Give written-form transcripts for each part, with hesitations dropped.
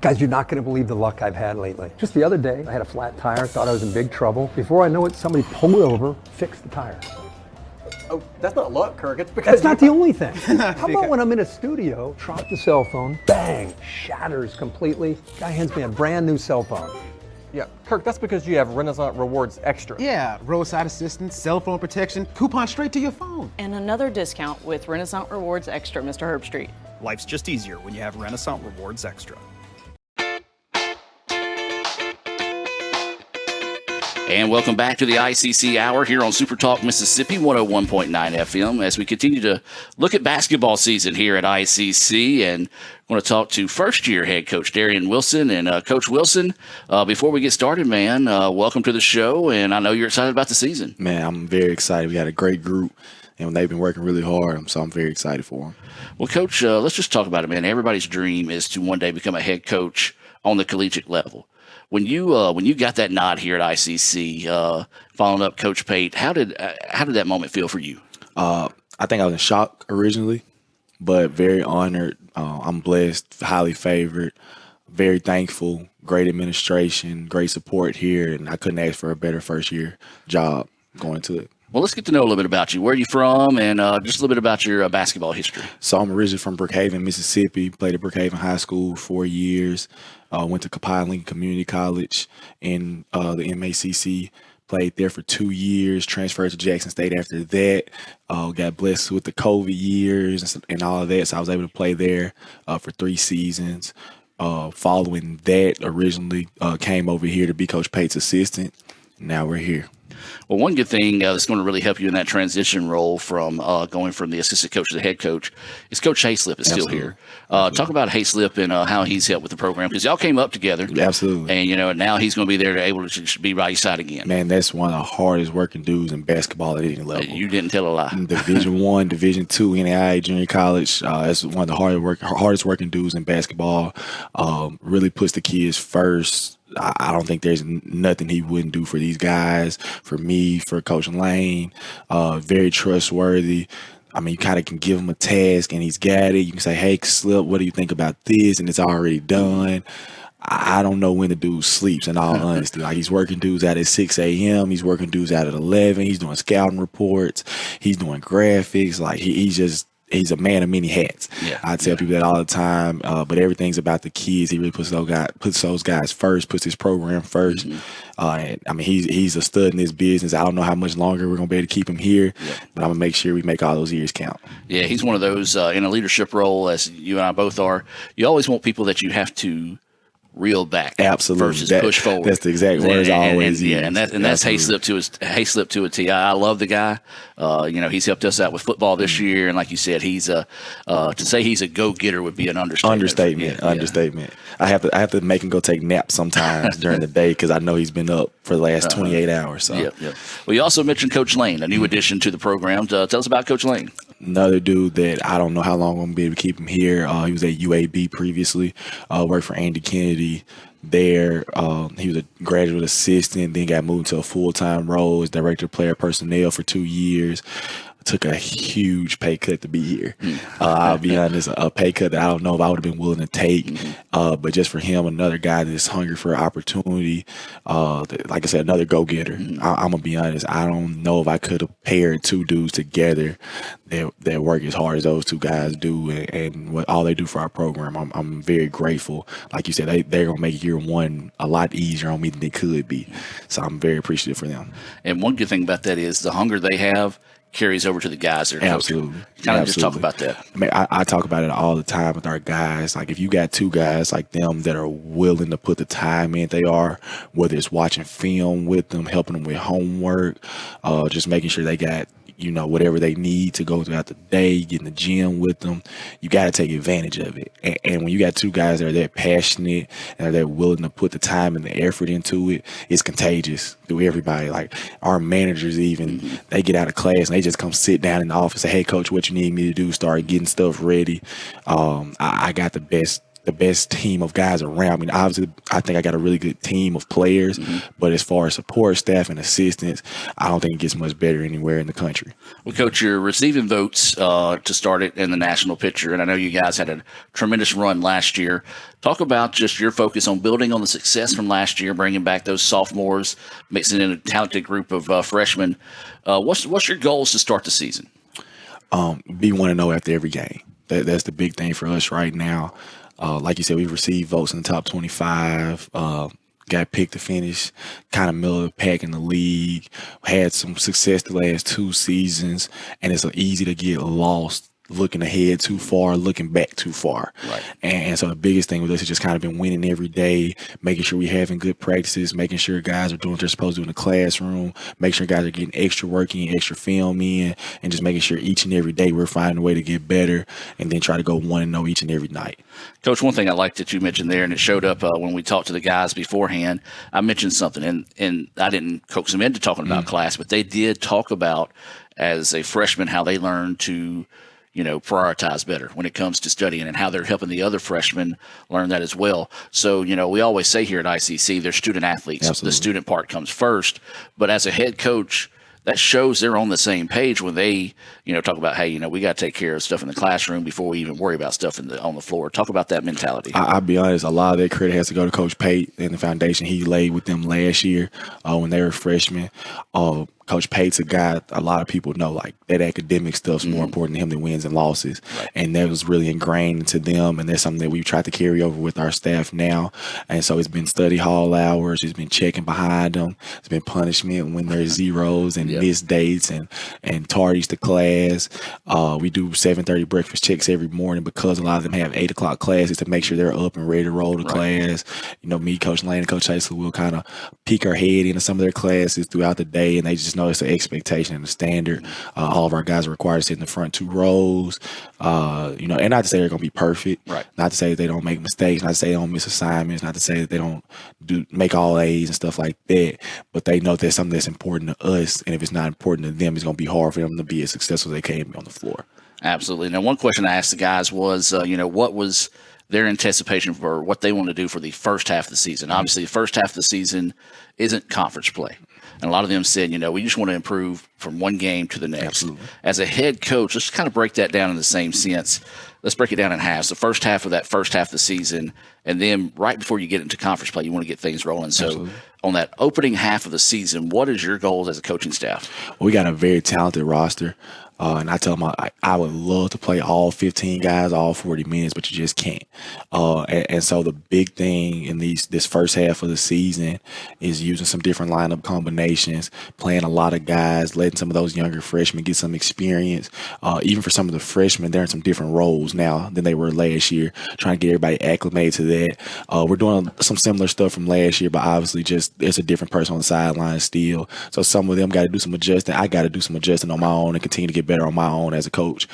Guys, you're not going to believe the luck I've had lately. Just the other day, I had a flat tire, thought I was in big trouble. Before I know it, somebody pulled over, fixed the tire. Oh, that's not luck, Kirk. It's because That's not the only thing. How about when I'm in a studio, drop the cell phone, bang, shatters completely. Guy hands me a brand new cell phone. Yeah, Kirk, that's because you have Renaissance Rewards Extra. Yeah, roadside assistance, cell phone protection, coupon straight to your phone. And another discount with Renaissance Rewards Extra, Mr. Herbstreit. Life's just easier when you have Renaissance Rewards Extra. And welcome back to the ICC Hour here on Super Talk Mississippi 101.9 FM as we continue to look at basketball season here at ICC. And I want to talk to first-year head coach Darrian Wilson. And Coach Wilson, before we get started, man, welcome to the show. And I know you're excited about the season. Man, I'm very excited. We had a great group, and they've been working really hard, so I'm very excited for them. Well, Coach, let's just talk about it, man. Everybody's dream is to one day become a head coach on the collegiate level. When you got that nod here at ICC, following up Coach Pate, how did that moment feel for you? I think I was in shock originally, but very honored. I'm blessed, highly favored, very thankful. Great administration, great support here, and I couldn't ask for a better first year job going into it. Well, let's get to know a little bit about you. Where are you from, and just a little bit about your basketball history. So I'm originally from Brookhaven, Mississippi. Played at Brookhaven High School 4 years. Went to Copiah Lincoln Community College in the MACC. Played there for 2 years. Transferred to Jackson State after that. Got blessed with the COVID years and all of that, so I was able to play there for 3 seasons. Following that, originally came over here to be Coach Pate's assistant. Now we're here. Well, one good thing that's going to really help you in that transition role from going from the assistant coach to the head coach is Coach Hayslip is still here. Talk about Hayslip and how he's helped with the program, because y'all came up together. Absolutely. And, now he's going to be there to able to be by your side again. Man, that's one of the hardest working dudes in basketball at any level. You didn't tell a lie. Division I, Division II, NAIA, junior college. That's one of the hardest working dudes in basketball. Really puts the kids first. I don't think there's nothing he wouldn't do for these guys, for me, for Coach Lane. Very trustworthy. I mean, you kind of can give him a task and he's got it. You can say, hey, Slip, what do you think about this? And it's already done. I don't know when the dude sleeps, in all honesty. Like, he's working dudes out at 6 a.m. He's working dudes out at 11. He's doing scouting reports. He's doing graphics. Like, he's a man of many hats. Yeah. I tell people that all the time, but everything's about the kids. He really puts those guys first, puts his program first. Mm-hmm. And I mean, he's a stud in this business. I don't know how much longer we're going to be able to keep him here, but I'm going to make sure we make all those years count. Yeah, he's one of those in a leadership role, as you and I both are. You always want people that you have to reel back, absolutely, versus push forward. That's the exact words I always use. Yeah, and that's Hayslip to a T. I love the guy. He's helped us out with football this year, and like you said, he's to say he's a go-getter would be an understatement. Understatement. I have to make him go take naps sometimes during the day because I know he's been up for the last 28 hours. So. Yep. Well, you also mentioned Coach Lane, a new addition to the program. Tell us about Coach Lane. Another dude that I don't know how long I'm going to be able to keep him here. He was at UAB previously, worked for Andy Kennedy there. He was a graduate assistant, then got moved to a full-time role as director of player personnel for 2 years. Took a huge pay cut to be here. I'll be honest, a pay cut that I don't know if I would have been willing to take. But just for him, another guy that's hungry for opportunity, like I said, another go-getter. I'm going to be honest, I don't know if I could have paired two dudes together that work as hard as those two guys do and what all they do for our program. I'm very grateful. Like you said, they're going to make year one a lot easier on me than it could be. So I'm very appreciative for them. And one good thing about that is the hunger they have carries over to the guys that are absolutely. Kind of just talk about that. I mean, I talk about it all the time with our guys. Like, if you got two guys like them that are willing to put the time in, they are, whether it's watching film with them, helping them with homework, just making sure they got, whatever they need to go throughout the day, get in the gym with them, you got to take advantage of it. And when you got two guys that are that passionate and are that willing to put the time and the effort into it, it's contagious through everybody. Like, our managers even, they get out of class and they just come sit down in the office and say, hey, coach, what you need me to do? Start getting stuff ready. I got the best the best team of guys around. I mean, obviously, I think I got a really good team of players, but as far as support staff and assistants, I don't think it gets much better anywhere in the country. Well, Coach, you're receiving votes to start it in the national picture, and I know you guys had a tremendous run last year. Talk about just your focus on building on the success from last year, bringing back those sophomores, mixing in a talented group of freshmen. What's your goals to start the season? Be 1-0 after every game. That's the big thing for us right now. Like you said, we've received votes in the top 25. Got picked to finish kind of middle of the pack in the league. Had some success the last 2 seasons, and it's easy to get lost looking ahead too far, looking back too far. Right. And so the biggest thing with us has just kind of been winning every day, making sure we're having good practices, making sure guys are doing what they're supposed to do in the classroom, making sure guys are getting extra work in, extra film in, and just making sure each and every day we're finding a way to get better and then try to go 1-0 each and every night. Coach, one thing I like that you mentioned there, and it showed up when we talked to the guys beforehand, I mentioned something, and I didn't coax them into talking about class, but they did talk about, as a freshman, how they learned to prioritize better when it comes to studying and how they're helping the other freshmen learn that as well. So, we always say here at ICC, they're student athletes. Absolutely. The student part comes first. But as a head coach, that shows they're on the same page when they, talk about, hey, we got to take care of stuff in the classroom before we even worry about stuff on the floor. Talk about that mentality. I'll be honest, a lot of that credit has to go to Coach Pate and the foundation he laid with them last year when they were freshmen. Coach Pate's a guy a lot of people know, like, that academic stuff's more important to him than wins and losses. Right. And that was really ingrained into them, and that's something that we've tried to carry over with our staff now. And so it's been study hall hours, it's been checking behind them, it's been punishment when there's zeros and missed dates and tardies to class. We do 7:30 breakfast checks every morning because a lot of them have 8 o'clock classes to make sure they're up and ready to roll to class. Me, Coach Lane, and Coach Chasler will kind of peek our head into some of their classes throughout the day, and they just know it's an expectation and a standard. All of our guys are required to sit in the front 2 rows, and not to say they're going to be perfect, right? Not to say that they don't make mistakes, not to say they don't miss assignments, not to say that they don't make all A's and stuff like that, but they know that's something that's important to us, and if it's not important to them, it's going to be hard for them to be as successful as they can be on the floor. Absolutely. Now, one question I asked the guys was, what was their anticipation for what they want to do for the first half of the season? Obviously, the first half of the season isn't conference play. And a lot of them said, we just want to improve from one game to the next. Absolutely. As a head coach, let's kind of break that down in the same sense. Let's break it down in halves. The first half of that first half of the season, and then right before you get into conference play, you want to get things rolling. So Absolutely. On that opening half of the season, what is your goals as a coaching staff? Well, we got a very talented roster. And I tell them I would love to play all 15 guys, all 40 minutes, but you just can't. And so the big thing in this first half of the season is using some different lineup combinations, playing a lot of guys, letting some of those younger freshmen get some experience. Even for some of the freshmen, they're in some different roles now than they were last year, trying to get everybody acclimated to that. We're doing some similar stuff from last year, but obviously just it's a different person on the sideline still. So some of them got to do some adjusting. I got to do some adjusting on my own and continue to get better on my own as a coach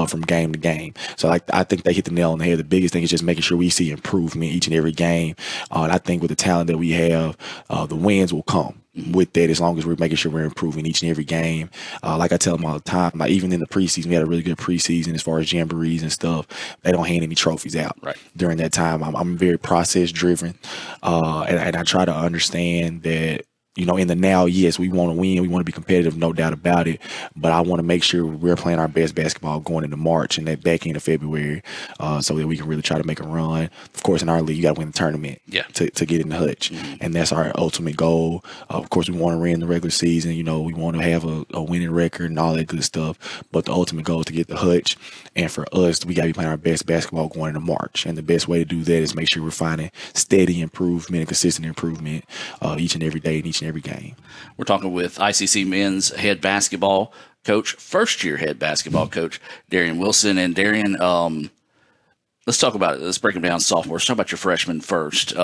from game to game. So I think they hit the nail on the head. The biggest thing is just making sure we see improvement each and every game. And I think with the talent that we have, the wins will come with that as long as we're making sure we're improving each and every game. Like I tell them all the time, like even in the preseason, we had a really good preseason as far as jamborees and stuff. They don't hand any trophies out during that time. I'm very process driven, and I try to understand that in the now, yes, we want to win. We want to be competitive, no doubt about it. But I want to make sure we're playing our best basketball going into March and that back end of February so that we can really try to make a run. Of course, in our league, you got to win the tournament to get in the hutch. And that's our ultimate goal. Of course, we want to win the regular season. We want to have a winning record and all that good stuff. But the ultimate goal is to get the hutch. And for us, we got to be playing our best basketball going into March. And the best way to do that is make sure we're finding steady improvement and consistent improvement each and every day and each and every game. We're talking with ICC men's head basketball coach, first-year head basketball coach, Darrian Wilson. And Darrian, let's talk about it. Let's break them down sophomores. Let's talk about your freshmen first.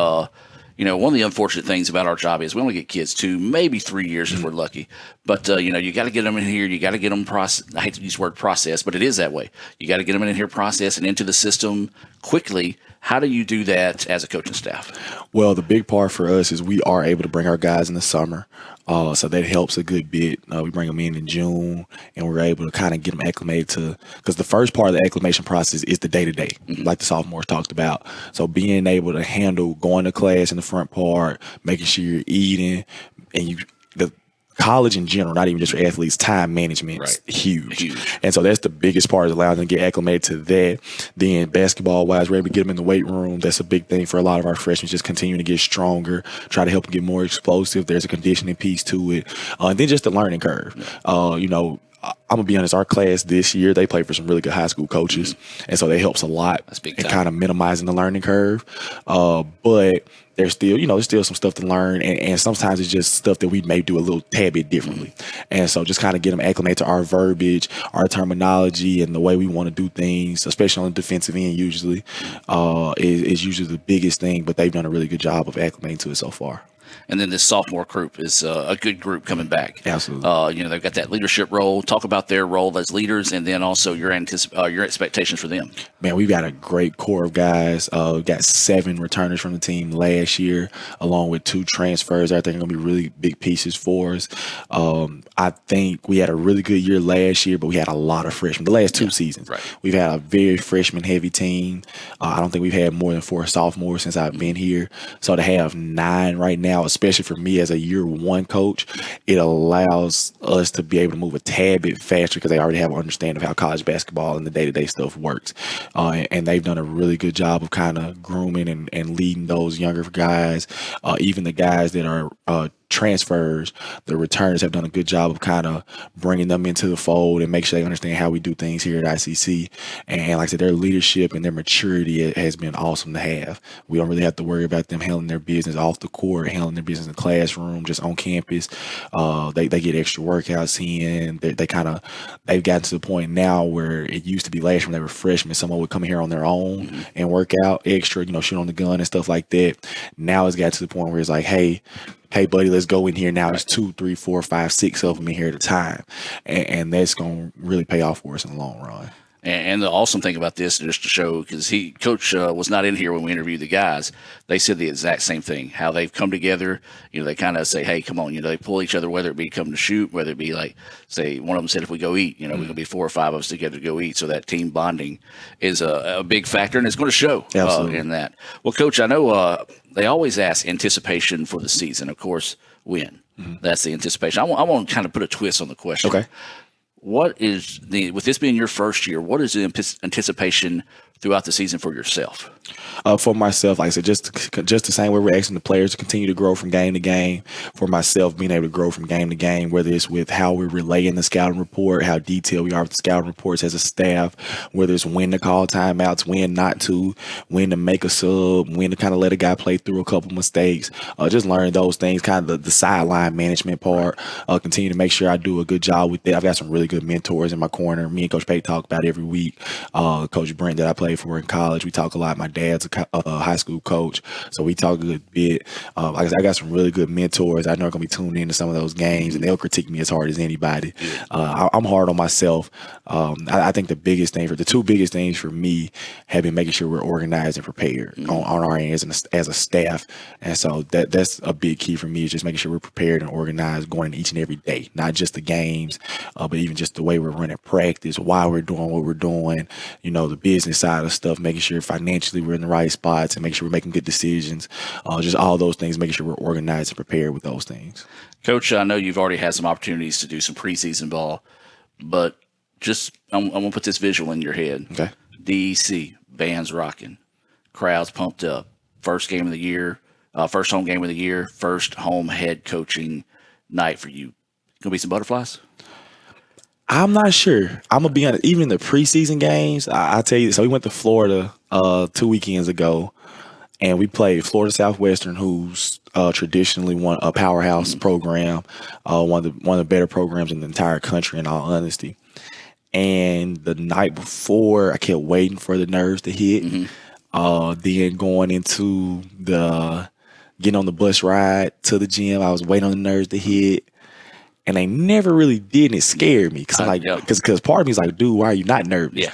one of the unfortunate things about our job is we only get kids 2, maybe 3 years if we're lucky. But, you got to get them in here. You got to get them I hate to use the word process, but it is that way. You got to get them in here, process, and into the system quickly. How do you do that as a coaching staff? Well, the big part for us is we are able to bring our guys in the summer. So that helps a good bit. We bring them in June, and we're able to kind of get them acclimated to, because the first part of the acclimation process is the day-to-day, like the sophomores talked about. So being able to handle going to class in the front part, making sure you're eating, and the college in general, not even just for athletes, time management is huge. And so that's the biggest part, is allowing them to get acclimated to that. Then basketball-wise, we're able to get them in the weight room. That's a big thing for a lot of our freshmen, just continuing to get stronger, try to help them get more explosive. There's a conditioning piece to it. And then just the learning curve. I'm going to be honest, our class this year, they play for some really good high school coaches. And so that helps a lot in kind of minimizing the learning curve. But there's still some stuff to learn. And sometimes it's just stuff that we may do a little tad bit differently. And so just kind of get them acclimated to our verbiage, our terminology, and the way we want to do things, especially on the defensive end usually, is usually the biggest thing. But they've done a really good job of acclimating to it so far. And then this sophomore group is a good group coming back. Absolutely. They've got that leadership role. Talk about their role as leaders, and then also your expectations for them. Man, we've got a great core of guys. We've got 7 returners from the team last year, along with 2 transfers. I think are going to be really big pieces for us. I think we had a really good year last year, but we had a lot of freshmen. The last 2 seasons, we've had a very freshman-heavy team. I don't think we've had more than 4 sophomores since I've been here. So to have 9 right now, especially for me as a year 1 coach, it allows us to be able to move a tad bit faster because they already have an understanding of how college basketball and the day-to-day stuff works. And they've done a really good job of kind of grooming and leading those younger guys, even the guys that are transfers. The returners have done a good job of kind of bringing them into the fold and make sure they understand how we do things here at ICC. And like I said, their leadership and their maturity has been awesome to have. We don't really have to worry about them handling their business off the court, handling their business in the classroom, just on campus. They get extra workouts in. They've gotten to the point now where it used to be last year when they were freshmen, someone would come here on their own and work out extra, shoot on the gun and stuff like that. Now it's got to the point where it's like, hey, buddy, let's go in here now. There's 2, 3, 4, 5, 6 of them in here at a time. And that's going to really pay off for us in the long run. And the awesome thing about this, just to show, because Coach was not in here when we interviewed the guys, they said the exact same thing, how they've come together. They kind of say, hey, come on, they pull each other, whether it be come to shoot, whether it be like, say, one of them said, if we go eat, we're going to be 4 or 5 of us together to go eat. So that team bonding is a big factor, and it's going to show in that. Well, Coach, I know they always ask anticipation for the season, of course, win. That's the anticipation. I want to kind of put a twist on the question. Okay. What is with this being your first year, what is the anticipation throughout the season for yourself? For myself, like I said, just the same way we're asking the players to continue to grow from game to game. For myself, being able to grow from game to game, whether it's with how we're relaying the scouting report, how detailed we are with the scouting reports as a staff, whether it's when to call timeouts, when not to, when to make a sub, when to kind of let a guy play through a couple mistakes. Just learning those things, kind of the sideline management part. Continue to make sure I do a good job with that. I've got some really good mentors in my corner. Me and Coach Pate talk about it every week. Coach Brent that I played for in college, we talk a lot. My dad's a high school coach, so we talk a good bit. Like I said, I got some really good mentors. I know I'm going to be tuned into some of those games, and they'll critique me as hard as anybody. I'm hard on myself. I think the 2 biggest things for me have been making sure we're organized and prepared on our end as a staff. And so that's a big key for me, is just making sure we're prepared and organized going in each and every day, not just the games, but even just the way we're running practice, why we're doing what we're doing, the business side of stuff, making sure financially we're in the right spots and make sure we're making good decisions. Just all those things, making sure we're organized and prepared with those things. Coach, I know you've already had some opportunities to do some preseason ball, but I'm going to put this visual in your head. Okay. DEC, bands rocking, crowds pumped up, first game of the year, first home game of the year, first home head coaching night for you. Going to be some butterflies? I'm not sure. I'm going to be honest. Even the preseason games, I tell you, so we went to Florida 2 weekends ago, and we played Florida Southwestern, who's traditionally a powerhouse program, one of the better programs in the entire country, in all honesty. And the night before, I kept waiting for the nerves to hit. Then going into the getting on the bus ride to the gym. I was waiting on the nerves to hit. And they never really did, and it scared me because I'm like, because part of me is like, dude, why are you not nervous? Yeah.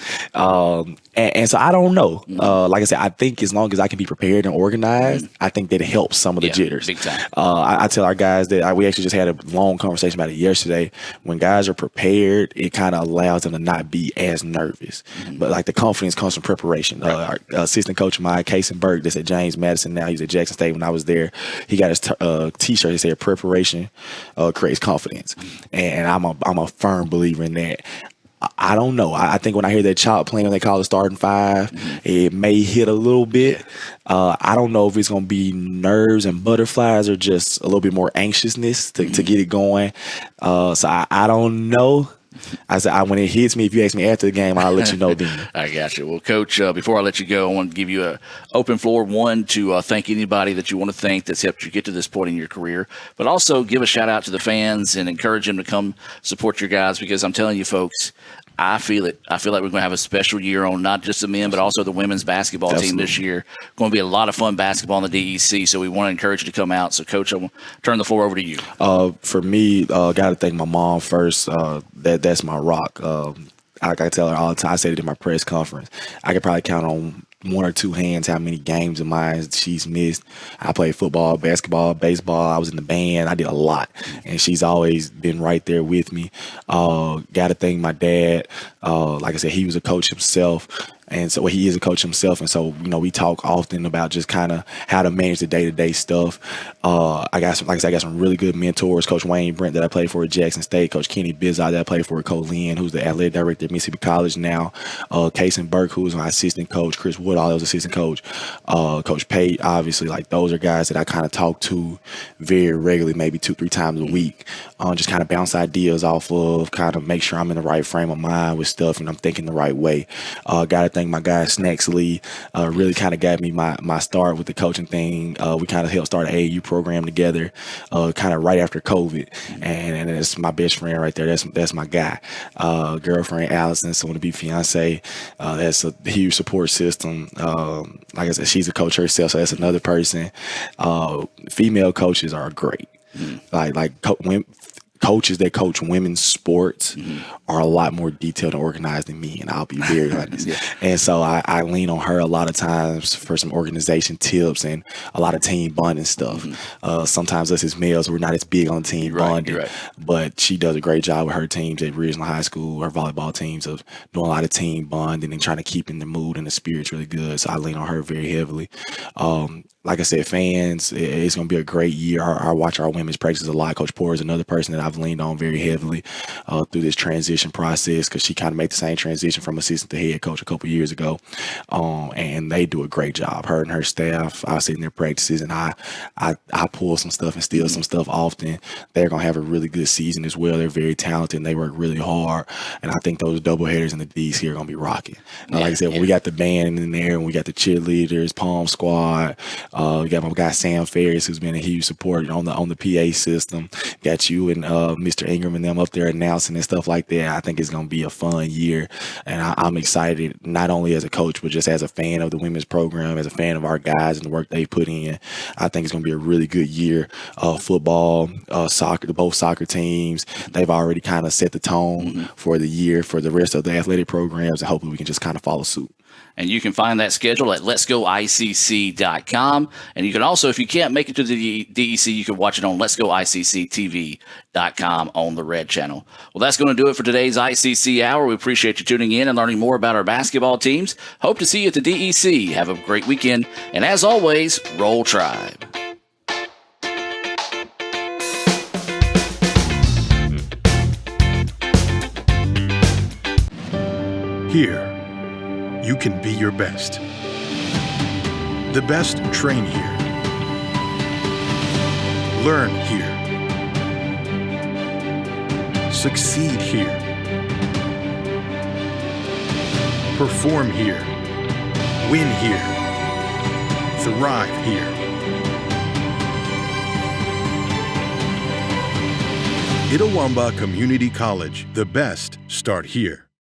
And so I don't know. Like I said, I think as long as I can be prepared and organized, I think that it helps some of the jitters. Big time. I tell our guys that we actually just had a long conversation about it yesterday. When guys are prepared, it kind of allows them to not be as nervous. But like the confidence comes from preparation. Our assistant coach of mine, Casey Burke, that's at James Madison now. He's at Jackson State. When I was there, he got his T-shirt. He said, "Preparation creates confidence." And I'm a firm believer in that. I don't know. I think when I hear that child playing, they call it starting five, it may hit a little bit. I don't know if it's going to be nerves and butterflies or just a little bit more anxiousness to get it going. So I don't know. I said, when it hits me, if you ask me after the game, I'll let you know then. I got you. Well, Coach, before I let you go, I want to give you an open floor, one, to thank anybody that you want to thank that's helped you get to this point in your career, but also give a shout-out to the fans and encourage them to come support your guys, because I'm telling you, folks, I feel it. I feel like we're going to have a special year on not just the men, but also the women's basketball team this year. Going to be a lot of fun basketball in the DEC, so we want to encourage you to come out. So, Coach, I will turn the floor over to you. For me, got to thank my mom first. That's my rock. I tell her all the time. I said it in my press conference. I could probably count on one or two hands how many games of mine she's missed. I played football, basketball, baseball. I was in the band. I did a lot, and she's always been right there with me. Got to thank my dad. Like I said, he was a coach himself. And so he is a coach himself. And so, we talk often about just kind of how to manage the day-to-day stuff. I got some really good mentors. Coach Wayne Brent that I played for at Jackson State. Coach Kenny Bizot that I played for at Colin, who's the athletic director at Mississippi College now. Casey Burke, who's my assistant coach. Chris Woodall was assistant coach. Coach Pate, obviously. Like, those are guys that I kind of talk to very regularly, maybe 2-3 times a week. Just kind of bounce ideas off of, kind of make sure I'm in the right frame of mind with stuff and I'm thinking the right way. Got to thank my guy Snacks Lee, really kind of got me my start with the coaching thing. We kind of helped start an AAU program together, kind of right after COVID, and it's my best friend right there. That's my guy. Girlfriend Allison, soon to be fiance. That's a huge support system. Like I said, she's a coach herself, so that's another person. Female coaches are great. Coaches that coach women's sports are a lot more detailed and organized than me, and I'll be very honest. And so I lean on her a lot of times for some organization tips and a lot of team bonding stuff. Sometimes us as males, we're not as big on team bonding, but she does a great job with her teams at Ridgeland High School, her volleyball teams, of doing a lot of team bonding and trying to keep in the mood and the spirits really good. So I lean on her very heavily. Like I said, fans, it's going to be a great year. I watch our women's practice a lot. Coach Poor is another person that I've leaned on very heavily through this transition process, because she kind of made the same transition from assistant to head coach a couple years ago. And they do a great job. Her and her staff, I sit in their practices, and I pull some stuff and steal some stuff often. They're going to have a really good season as well. They're very talented, and they work really hard. And I think those doubleheaders in the DC are going to be rocking. Like I said, when we got the band in there, and we got the cheerleaders, Palm Squad, we got my guy Sam Ferris, who's been a huge support on the PA system. Got you and Mr. Ingram and them up there announcing and stuff like that. I think it's going to be a fun year, and I'm excited, not only as a coach, but just as a fan of the women's program, as a fan of our guys and the work they put in. I think it's going to be a really good year. Football, soccer, both soccer teams, they've already kind of set the tone for the year for the rest of the athletic programs, and hopefully we can just kind of follow suit. And you can find that schedule at letsgoicc.com. And you can also, if you can't make it to the DEC, you can watch it on letsgoicctv.com on the Red Channel. Well, that's going to do it for today's ICC Hour. We appreciate you tuning in and learning more about our basketball teams. Hope to see you at the DEC. Have a great weekend. And as always, Roll Tribe. Here, you can be your best. The best train here. Learn here. Succeed here. Perform here. Win here. Thrive here. Itawamba Community College. The best start here.